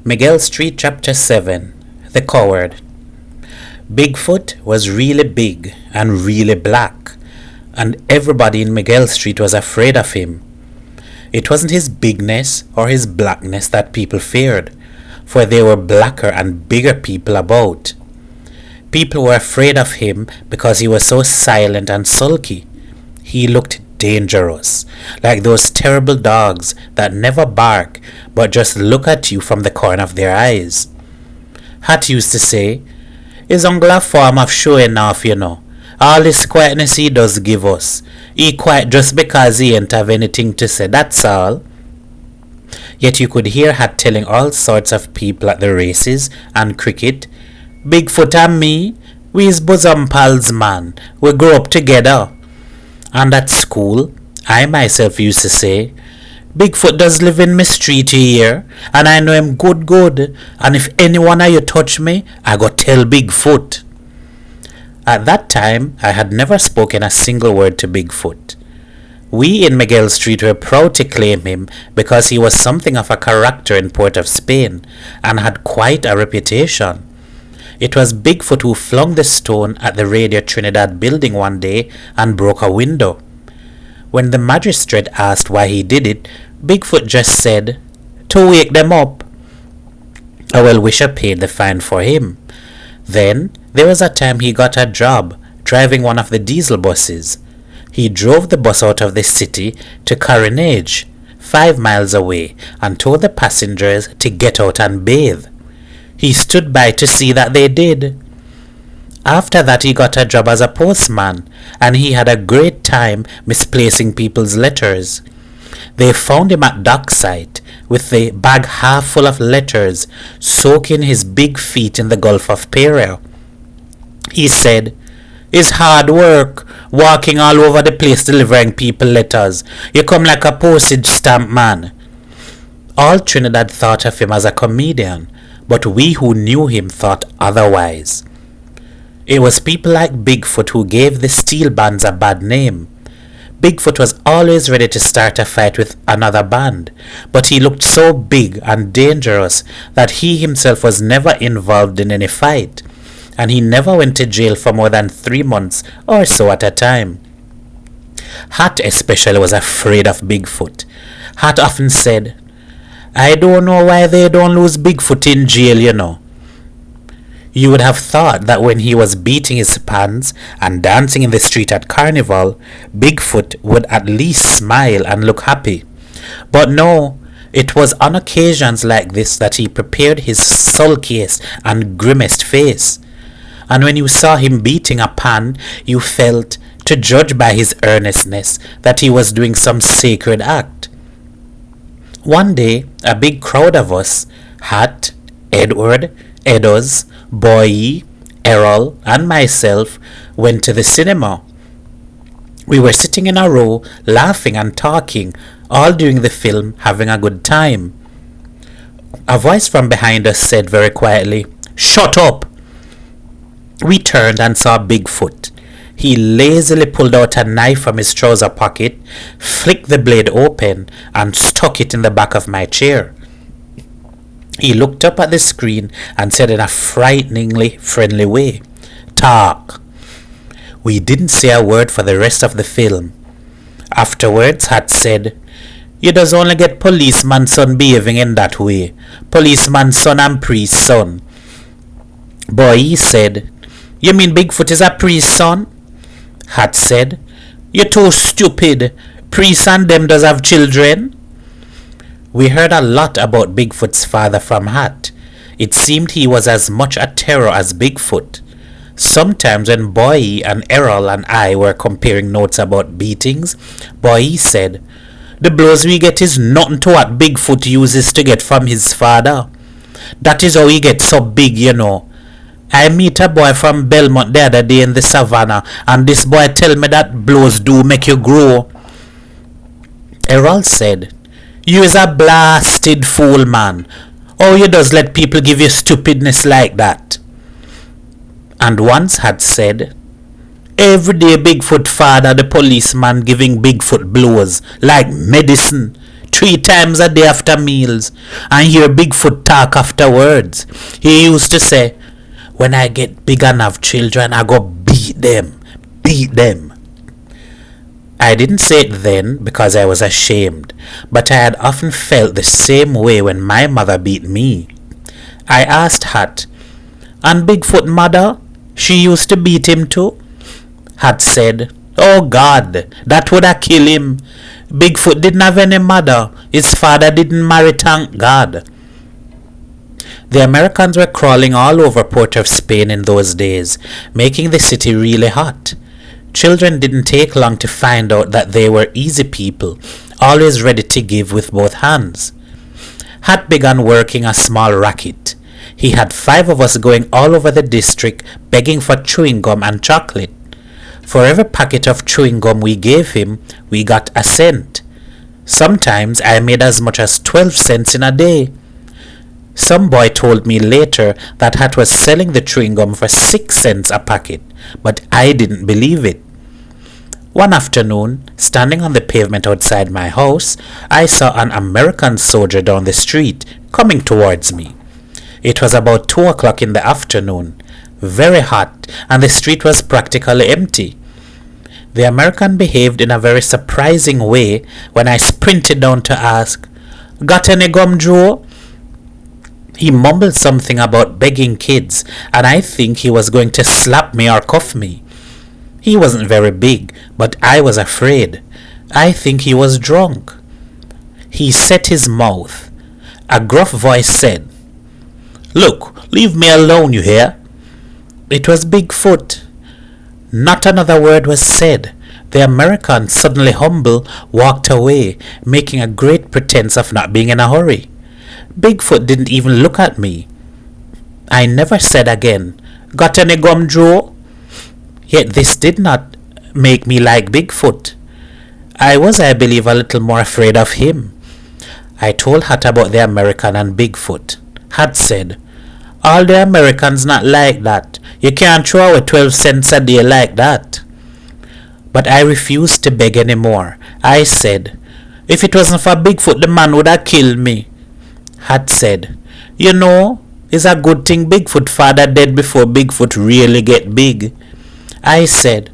Miguel Street, Chapter 7. The Coward. Bigfoot was really big and really black, and everybody in Miguel Street was afraid of him. It wasn't his bigness or his blackness that people feared, for there were blacker and bigger people about. People were afraid of him because he was so silent and sulky. He looked dangerous, like those terrible dogs that never bark but just look at you from the corner of their eyes. Hat used to say, "His uncle a form of showing off, you know. All this quietness he does give us. He quiet just because he ain't have anything to say, that's all." Yet you could hear Hat telling all sorts of people at the races and cricket, "Bigfoot and me, we's bosom pals, man. We grew up together." And at school, I myself used to say, "Bigfoot does live in my street here, and I know him good, and if any one of you touch me, I go tell Bigfoot." At that time, I had never spoken a single word to Bigfoot. We in Miguel Street were proud to claim him because he was something of a character in Port of Spain, and had quite a reputation. It was Bigfoot who flung the stone at the Radio Trinidad building one day and broke a window. When the magistrate asked why he did it, Bigfoot just said, "To wake them up." A well-wisher paid the fine for him. Then there was a time he got a job driving one of the diesel buses. He drove the bus out of the city to Carronage, 5 miles away, and told the passengers to get out and bathe. He stood by to see that they did. After that he got a job as a postman, and he had a great time misplacing people's letters. They found him at dockside with the bag half full of letters, soaking his big feet in the Gulf of Paria. He said, "It's hard work, walking all over the place delivering people letters. You come like a postage stamp man." All Trinidad thought of him as a comedian, but we who knew him thought otherwise. It was people like Bigfoot who gave the steel bands a bad name. Bigfoot was always ready to start a fight with another band, but he looked so big and dangerous that he himself was never involved in any fight, and he never went to jail for more than 3 months or so at a time. Hat especially was afraid of Bigfoot. Hat often said, "I don't know why they don't lose Bigfoot in jail, you know." You would have thought that when he was beating his pants and dancing in the street at Carnival, Bigfoot would at least smile and look happy. But no, it was on occasions like this that he prepared his sulkiest and grimmest face. And when you saw him beating a pan, you felt, to judge by his earnestness, that he was doing some sacred act. One day, a big crowd of us, Hat, Edward, Edos, Boy, Errol, and myself, went to the cinema. We were sitting in a row, laughing and talking, all during the film, having a good time. A voice from behind us said very quietly, "Shut up!" We turned and saw Bigfoot. He lazily pulled out a knife from his trouser pocket, flicked the blade open, and stuck it in the back of my chair. He looked up at the screen and said in a frighteningly friendly way, "Talk." We didn't say a word for the rest of the film. Afterwards, Hat said, "You does only get policeman son behaving in that way. Policeman son and priest son." Boy said, "You mean Bigfoot is a priest son?" Hat said, "You're too stupid. Priests and them does have children." We heard a lot about Bigfoot's father from Hat. It seemed he was as much a terror as Bigfoot. Sometimes when Boy and Errol and I were comparing notes about beatings, Boy said, "The blows we get is nothing to what Bigfoot uses to get from his father. That is how he gets so big, you know. I meet a boy from Belmont the other day in the savannah, and this boy tell me that blows do make you grow." Errol said, "You is a blasted fool, man. Oh, you does let people give you stupidness like that." And once Had said, "Every day Bigfoot father the policeman giving Bigfoot blows like medicine. 3 times a day after meals, and hear Bigfoot talk afterwards. He used to say, when I get big enough children, I go beat them. Beat them. I didn't say it then because I was ashamed, but I had often felt the same way when my mother beat me. I asked Hat, and Bigfoot mother, she used to beat him too? Hat said, oh God, that would have killed him. Bigfoot didn't have any mother. His father didn't marry, thank God. The Americans were crawling all over Port of Spain in those days, making the city really hot. Children didn't take long to find out that they were easy people, always ready to give with both hands. Hat began working a small racket. He had 5 of us going all over the district begging for chewing gum and chocolate. For every packet of chewing gum we gave him, we got a cent. Sometimes I made as much as 12 cents in a day. Some boy told me later that Hat was selling the chewing gum for 6 cents a packet, but I didn't believe it. One afternoon, standing on the pavement outside my house, I saw an American soldier down the street coming towards me. It was about 2 o'clock in the afternoon, very hot, and the street was practically empty. The American behaved in a very surprising way when I sprinted down to ask, got any gum, Joe? He mumbled something about begging kids, and I think he was going to slap me or cuff me. He wasn't very big, but I was afraid. I think he was drunk. He set his mouth. A gruff voice said, look, leave me alone, you hear? It was Bigfoot. Not another word was said. The American, suddenly humble, walked away, making a great pretense of not being in a hurry. Bigfoot didn't even look at me. I never said again, got any gum, Joe? Yet this did not make me like Bigfoot. I was, I believe, a little more afraid of him. I told Hat about the American and Bigfoot. Hat said, all the Americans not like that. You can't throw away 12 cents a day like that. But I refused to beg any more. I said, if it wasn't for Bigfoot, the man would have killed me. Hat said, you know, it's a good thing Bigfoot father dead before Bigfoot really get big. I said,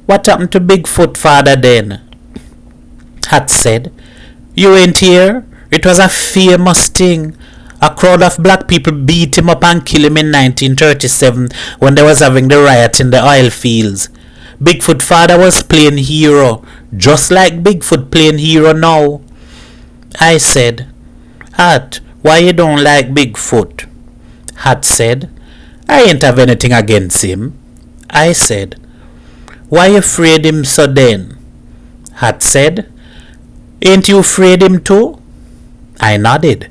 what happened to Bigfoot father then? Hat said, you ain't here? It was a famous thing. A crowd of black people beat him up and killed him in 1937 when they was having the riot in the oil fields. Bigfoot father was playing hero, just like Bigfoot playing hero now. I said, Hat, why you don't like Bigfoot? Hat said, I ain't have anything against him. I said, why you afraid him so then? Hat said, ain't you afraid him too? I nodded.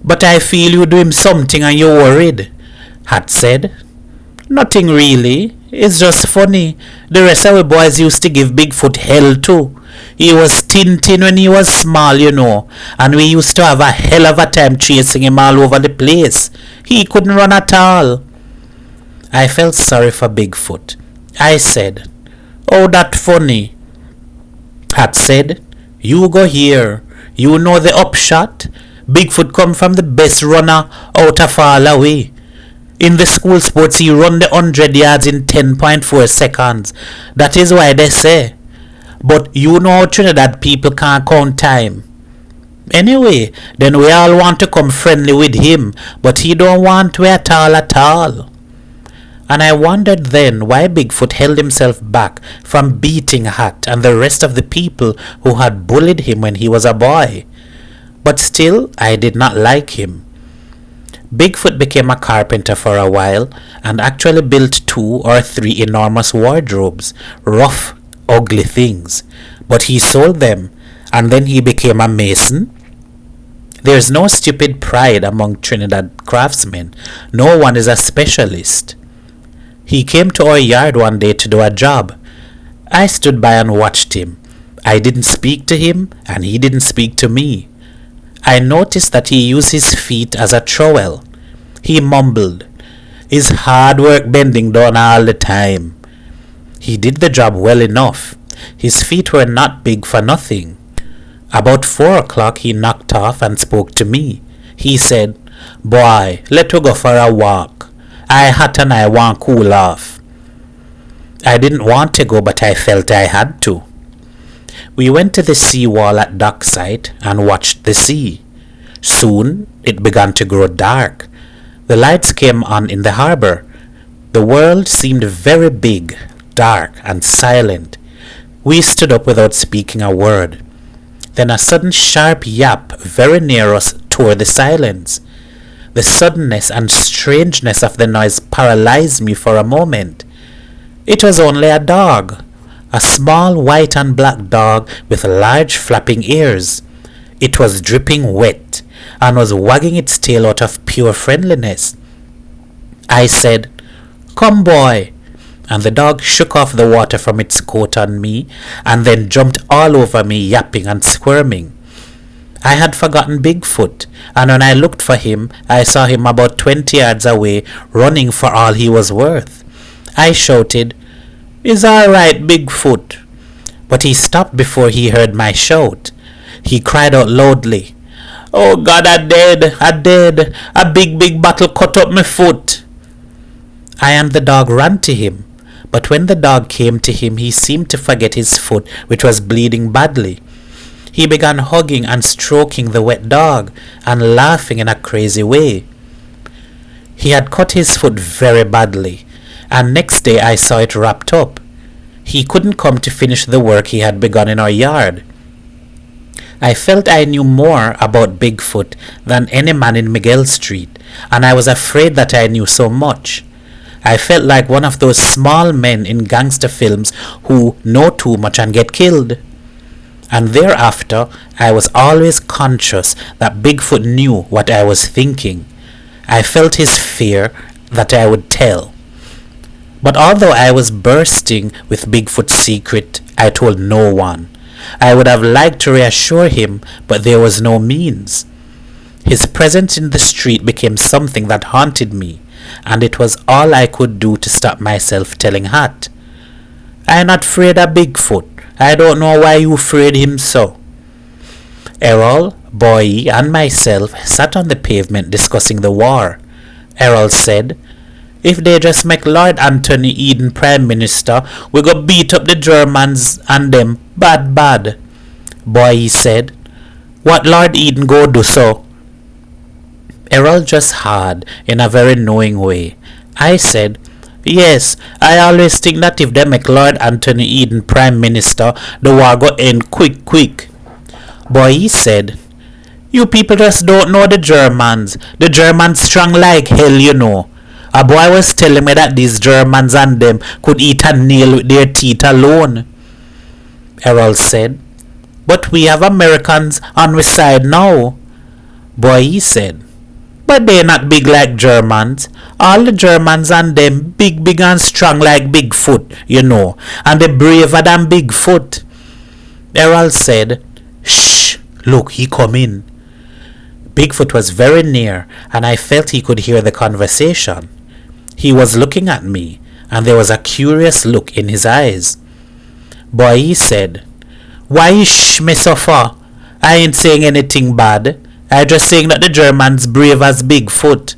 But I feel you do him something and you're worried. Hat said, nothing really. It's just funny. The rest of the boys used to give Bigfoot hell too. He was thin when he was small, you know, and we used to have a hell of a time chasing him all over the place. He couldn't run at all. I felt sorry for Bigfoot. I said, oh, that funny. Hat said, you go here. You know the upshot? Bigfoot come from the best runner out of all away. In the school sports, he run the 100 yards in 10.4 seconds. That is why they say. But you know Trinidad people can't count time. Anyway, then we all want to come friendly with him, but he don't want to at all. And I wondered then why Bigfoot held himself back from beating Hat and the rest of the people who had bullied him when he was a boy. But still, I did not like him. Bigfoot became a carpenter for a while and actually built 2 or 3 enormous wardrobes, rough, ugly things. But he sold them, and then he became a mason. There's no stupid pride among Trinidad craftsmen. No one is a specialist. He came to our yard one day to do a job. I stood by and watched him. I didn't speak to him, and he didn't speak to me. I noticed that he used his feet as a trowel. He mumbled. His hard work bending down all the time. He did the job well enough. His feet were not big for nothing. About 4 o'clock he knocked off and spoke to me. He said, "Boy, let us go for a walk. I hot and I want cool off." I didn't want to go, but I felt I had to. We went to the seawall at dockside and watched the sea. Soon it began to grow dark. The lights came on in the harbor. The world seemed very big, dark, and silent. We stood up without speaking a word. Then a sudden sharp yap very near us tore the silence. The suddenness and strangeness of the noise paralyzed me for a moment. It was only a dog, a small white and black dog with large flapping ears. It was dripping wet and was wagging its tail out of pure friendliness. I said, "Come, boy," and the dog shook off the water from its coat on me and then jumped all over me, yapping and squirming. I had forgotten Bigfoot, and when I looked for him, I saw him about 20 yards away, running for all he was worth. I shouted, "Is all right, Bigfoot?" But he stopped before he heard my shout. He cried out loudly, "Oh God, I dead, a big bottle cut up my foot." I and the dog ran to him, but when the dog came to him, he seemed to forget his foot, which was bleeding badly. He began hugging and stroking the wet dog and laughing in a crazy way. He had cut his foot very badly, and next day I saw it wrapped up. He couldn't come to finish the work he had begun in our yard. I felt I knew more about Bigfoot than any man in Miguel Street, and I was afraid that I knew so much. I felt like one of those small men in gangster films who know too much and get killed. And thereafter, I was always conscious that Bigfoot knew what I was thinking. I felt his fear that I would tell. But although I was bursting with Bigfoot's secret, I told no one. I would have liked to reassure him, but there was no means. His presence in the street became something that haunted me, and it was all I could do to stop myself telling Hat, "I'm not afraid of Bigfoot. I don't know why you afraid him so." Errol, Boy, and myself sat on the pavement discussing the war. Errol said, "If they just make Lord Anthony Eden Prime Minister, we go beat up the Germans and them bad. Boy said, "What Lord Eden go do so?" Errol just had in a very knowing way. I said, "Yes, I always think that if they make Lord Anthony Eden Prime Minister, the war go end quick. Boy said, "You people just don't know the Germans. The Germans strong like hell, you know. A boy was telling me that these Germans and them could eat a nail with their teeth alone." Errol said, "But we have Americans on we side now." Boy said, "But they're not big like Germans. All the Germans and them big and strong like Bigfoot, you know, and they're braver than Bigfoot." Errol said, "Shh, look, he come in." Bigfoot was very near, and I felt he could hear the conversation. He was looking at me, and there was a curious look in his eyes. Boy said, "Why shh me so far? I ain't saying anything bad. I just saying that the Germans brave as Bigfoot."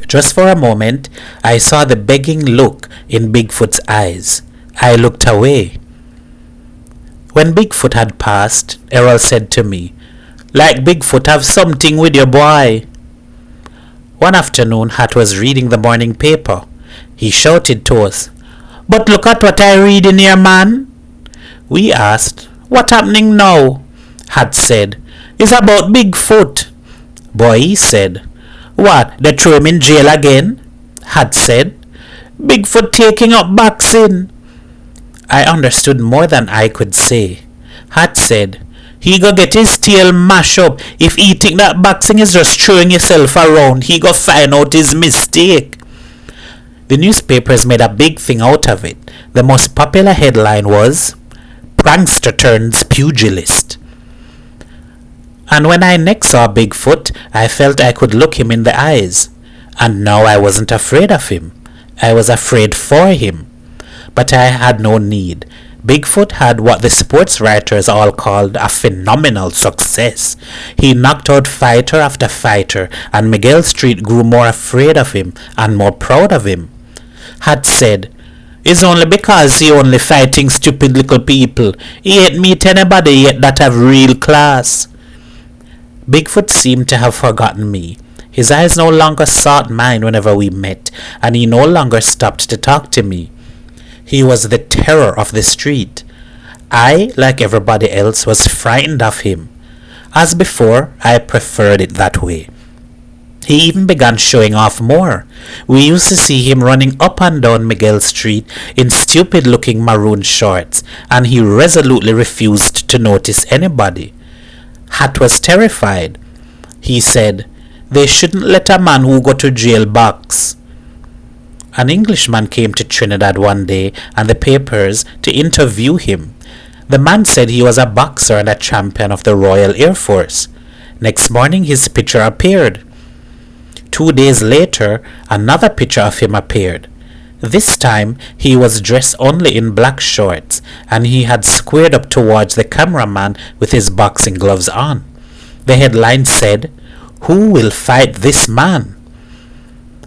Just for a moment, I saw the begging look in Bigfoot's eyes. I looked away. When Bigfoot had passed, Errol said to me, "Like Bigfoot have something with your boy." One afternoon, Hat was reading the morning paper. He shouted to us, "But look at what I read in here, man." We asked, "What happening now?" Hat said, "It's about Bigfoot." Boy said, "What, they threw him in jail again?" Hat said, "Bigfoot taking up boxing." I understood more than I could say. Hat said, "He go get his tail mash up. If he think that boxing is just throwing yourself around, he go find out his mistake." The newspapers made a big thing out of it. The most popular headline was, "Prankster turns pugilist." And when I next saw Bigfoot, I felt I could look him in the eyes. And now I wasn't afraid of him. I was afraid for him. But I had no need. Bigfoot had what the sports writers all called a phenomenal success. He knocked out fighter after fighter, and Miguel Street grew more afraid of him and more proud of him. Had said, "It's only because he only fighting stupid little people. He ain't meet anybody yet that have real class." Bigfoot seemed to have forgotten me. His eyes no longer sought mine whenever we met, and he no longer stopped to talk to me. He was the terror of the street. I, like everybody else, was frightened of him. As before, I preferred it that way. He even began showing off more. We used to see him running up and down Miguel Street in stupid-looking maroon shorts, and he resolutely refused to notice anybody. Hat was terrified. He said, "They shouldn't let a man who go to jail box." An Englishman came to Trinidad one day and the papers to interview him. The man said he was a boxer and a champion of the Royal Air Force. Next morning his picture appeared. 2 days later, another picture of him appeared. This time he was dressed only in black shorts, and he had squared up towards the cameraman with his boxing gloves on. The headline said, "Who will fight this man?"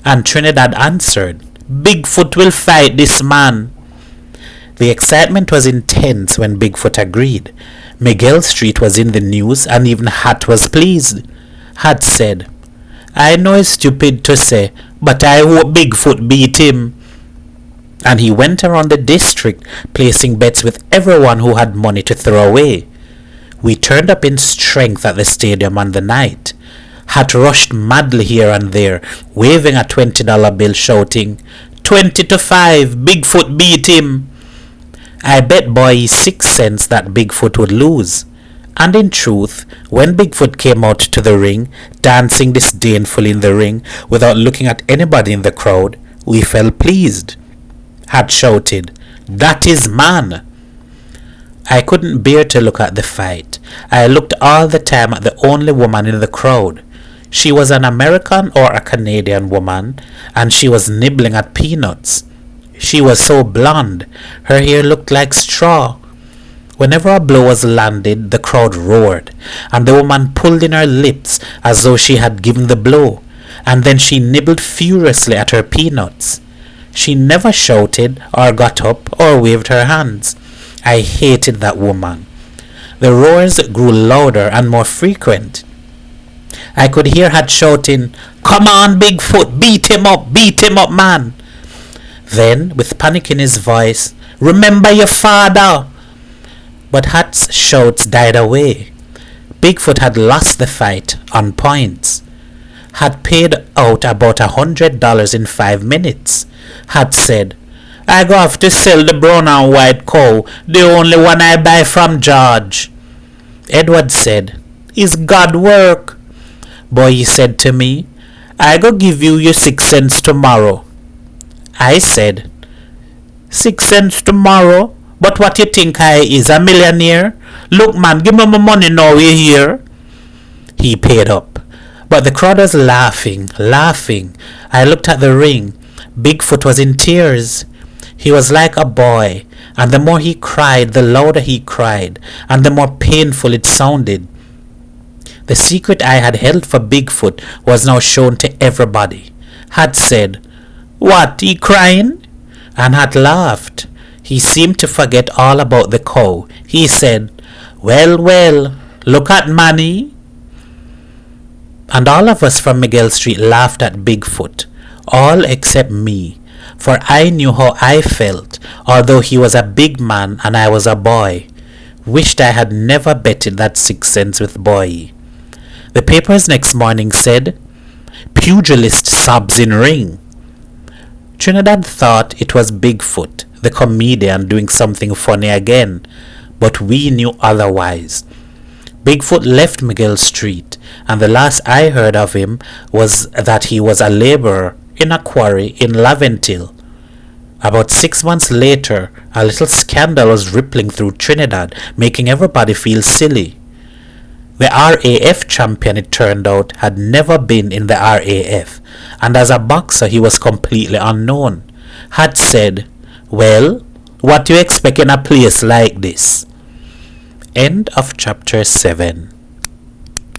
And Trinidad answered, "Bigfoot will fight this man." The excitement was intense when Bigfoot agreed. Miguel Street was in the news, and even Hat was pleased. Hat said, "I know it's stupid to say, but I hope Bigfoot beat him." And he went around the district placing bets with everyone who had money to throw away. We turned up in strength at the stadium on the night. Hat rushed madly here and there, waving a $20 bill, shouting, 20-5, Bigfoot beat him. I bet boy 6 cents that Bigfoot would lose. And in truth, when Bigfoot came out to the ring, dancing disdainfully in the ring without looking at anybody in the crowd, we felt pleased. Hat shouted, "That is man." I couldn't bear to look at the fight. I looked all the time at the only woman in the crowd. She was an American or a Canadian woman, and she was nibbling at peanuts. She was so blonde, her hair looked like straw. Whenever a blow was landed, the crowd roared, and the woman pulled in her lips as though she had given the blow, and then she nibbled furiously at her peanuts. She never shouted or got up or waved her hands. I hated that woman. The roars grew louder and more frequent. I could hear Hat shouting, "Come on, Bigfoot, beat him up, man." Then, with panic in his voice, "Remember your father." But Hat's shouts died away. Bigfoot had lost the fight on points. Hat paid out about $100 in 5 minutes. Hat said, "I go have to sell the brown and white cow, the only one I buy from George." Edward said, "Is God work?" Boy, he said to me, "I go give you your 6 cents tomorrow." I said, 6 cents tomorrow? But what you think I is, a millionaire? Look man, give me my money now, you hear? He paid up. But the crowd was laughing. I looked at the ring. Bigfoot was in tears. He was like a boy, and the more he cried, the louder he cried, and the more painful it sounded. The secret I had held for Bigfoot was now shown to everybody. Hat said, "What, he crying?" And Hat laughed. He seemed to forget all about the cow. He said, well, look at money." And all of us from Miguel Street laughed at Bigfoot, all except me, for I knew how I felt, although he was a big man and I was a boy. Wished I had never betted that 6 cents with boy. The papers next morning said, "Pugilist sobs in ring." Trinidad thought it was Bigfoot, the comedian, doing something funny again, but we knew otherwise. Bigfoot left Miguel Street, and the last I heard of him was that he was a laborer in a quarry in Laventille. About 6 months later, a little scandal was rippling through Trinidad, making everybody feel silly. The RAF champion, it turned out, had never been in the RAF, and as a boxer he was completely unknown. Had said, "Well, What you expect in a place like this? End of chapter 7.